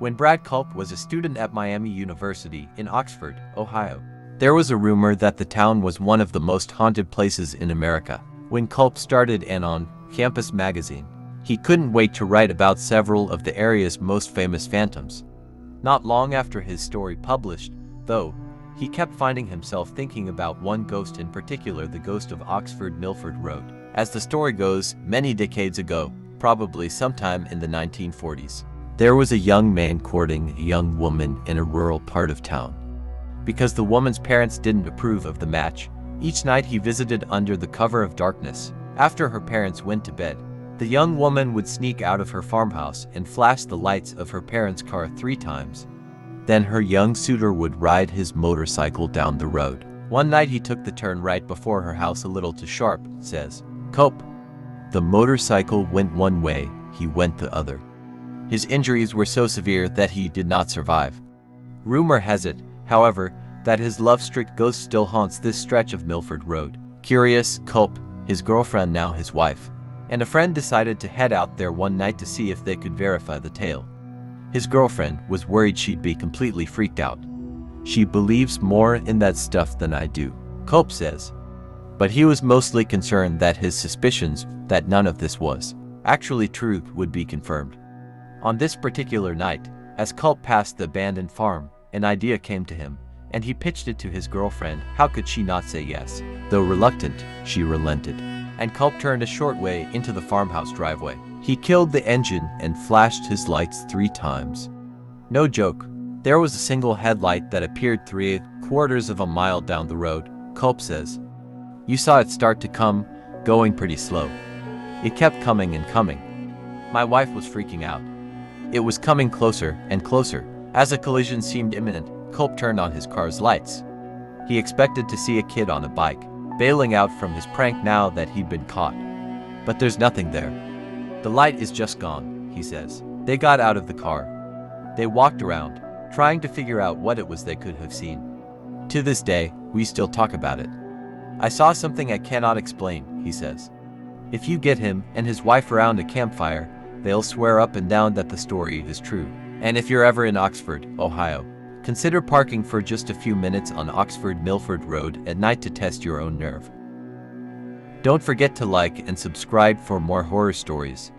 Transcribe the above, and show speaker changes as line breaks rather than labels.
When Brad Culp was a student at Miami University in Oxford, Ohio, there was a rumor that the town was one of the most haunted places in America. When Culp started an on-campus magazine, he couldn't wait to write about several of the area's most famous phantoms. Not long after his story published, though, he kept finding himself thinking about one ghost in particular, the ghost of Oxford Milford Road. As the story goes, many decades ago, probably sometime in the 1940s, there was a young man courting a young woman in a rural part of town. Because the woman's parents didn't approve of the match, each night he visited under the cover of darkness. After her parents went to bed, the young woman would sneak out of her farmhouse and flash the lights of her parents' car 3 times. Then her young suitor would ride his motorcycle down the road. One night he took the turn right before her house a little too sharp, says Culp. The motorcycle went one way, he went the other. His injuries were so severe that he did not survive. Rumor has it, however, that his love-strict ghost still haunts this stretch of Milford Road. Curious, Culp, his girlfriend, now his wife, and a friend decided to head out there one night to see if they could verify the tale. His girlfriend was worried she'd be completely freaked out. She believes more in that stuff than I do, Culp says. But he was mostly concerned that his suspicions that none of this was actually true would be confirmed. On this particular night, as Culp passed the abandoned farm, an idea came to him, and he pitched it to his girlfriend. How could she not say yes? Though reluctant, she relented, and Culp turned a short way into the farmhouse driveway. He killed the engine and flashed his lights 3 times. No joke, there was a single headlight that appeared 3/4 of a mile down the road, Culp says. You saw it start to come, going pretty slow. It kept coming and coming. My wife was freaking out. It was coming closer and closer. As a collision seemed imminent, Culp turned on his car's lights. He expected to see a kid on a bike, bailing out from his prank now that he'd been caught. But there's nothing there. The light is just gone, he says. They got out of the car. They walked around, trying to figure out what it was they could have seen. To this day, we still talk about it. I saw something I cannot explain, he says. If you get him and his wife around a campfire, they'll swear up and down that the story is true. And if you're ever in Oxford, Ohio, consider parking for just a few minutes on Oxford Milford Road at night to test your own nerve. Don't forget to like and subscribe for more horror stories.